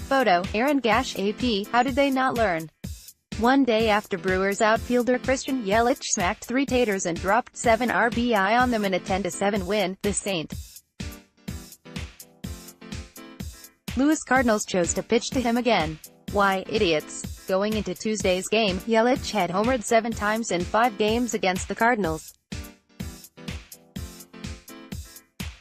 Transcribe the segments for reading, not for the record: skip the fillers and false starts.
Photo, Aaron Gash AP, how did they not learn? One day after Brewers outfielder Christian Yelich smacked 3 taters and dropped 7 RBI on them in a 10-7 win, the St. Louis Cardinals chose to pitch to him again. Why, idiots. Going into Tuesday's game, Yelich had homered 7 times in 5 games against the Cardinals.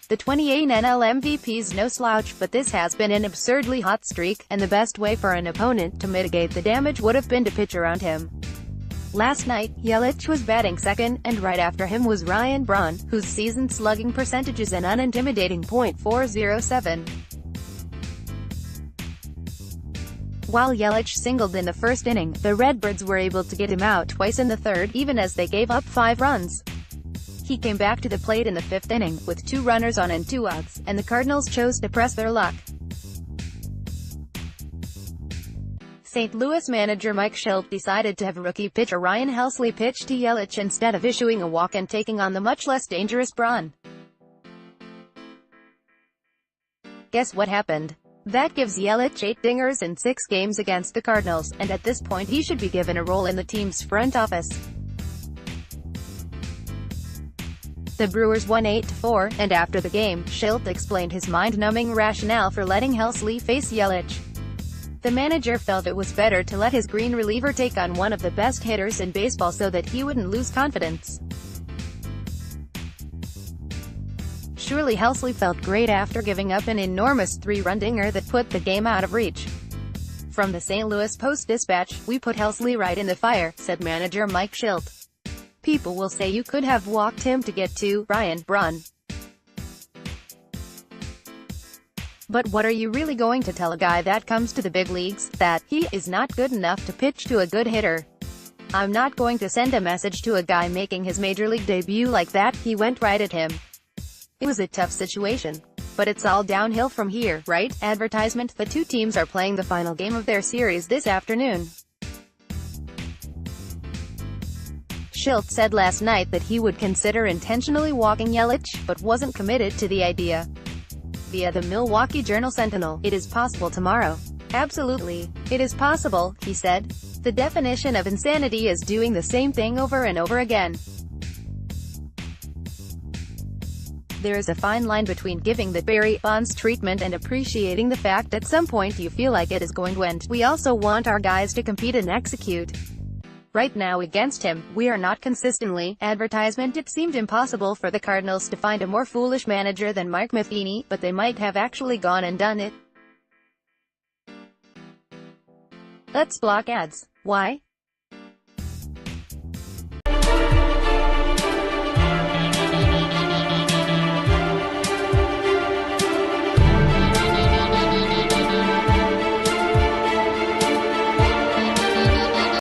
The 28 NL MVP's no slouch, but this has been an absurdly hot streak, and the best way for an opponent to mitigate the damage would have been to pitch around him. Last night, Yelich was batting second, and right after him was Ryan Braun, whose season slugging percentage is an unintimidating .407. While Yelich singled in the first inning, the Redbirds were able to get him out twice in the third, even as they gave up 5 runs. He came back to the plate in the 5th inning, with 2 runners on and 2 outs, and the Cardinals chose to press their luck. St. Louis manager Mike Shildt decided to have rookie pitcher Ryan Helsley pitch to Yelich instead of issuing a walk and taking on the much less dangerous Braun. Guess what happened? That gives Yelich 8 dingers in 6 games against the Cardinals, and at this point he should be given a role in the team's front office. The Brewers won 8-4, and after the game, Shildt explained his mind-numbing rationale for letting Helsley face Yelich. The manager felt it was better to let his green reliever take on one of the best hitters in baseball so that he wouldn't lose confidence. Surely Helsley felt great after giving up an enormous 3-run dinger that put the game out of reach. From the St. Louis Post-Dispatch, "We put Helsley right in the fire," said manager Mike Shildt. "People will say you could have walked him to get to Ryan Braun. But what are you really going to tell a guy that comes to the big leagues, that he is not good enough to pitch to a good hitter? I'm not going to send a message to a guy making his major league debut like that." He went right at him. It was a tough situation. But it's all downhill from here, right? Advertisement: the 2 teams are playing the final game of their series this afternoon. Shildt said last night that he would consider intentionally walking Yelich, but wasn't committed to the idea. Via the Milwaukee Journal-Sentinel, "It is possible tomorrow. Absolutely. It is possible," he said. "The definition of insanity is doing the same thing over and over again. There is a fine line between giving the Barry Bonds treatment and appreciating the fact at some point you feel like it is going to end. We also want our guys to compete and execute. Right now against him, we are not consistently." Advertisement: it seemed impossible for the Cardinals to find a more foolish manager than Mike Matheny, but they might have actually gone and done it. Let's block ads. Why?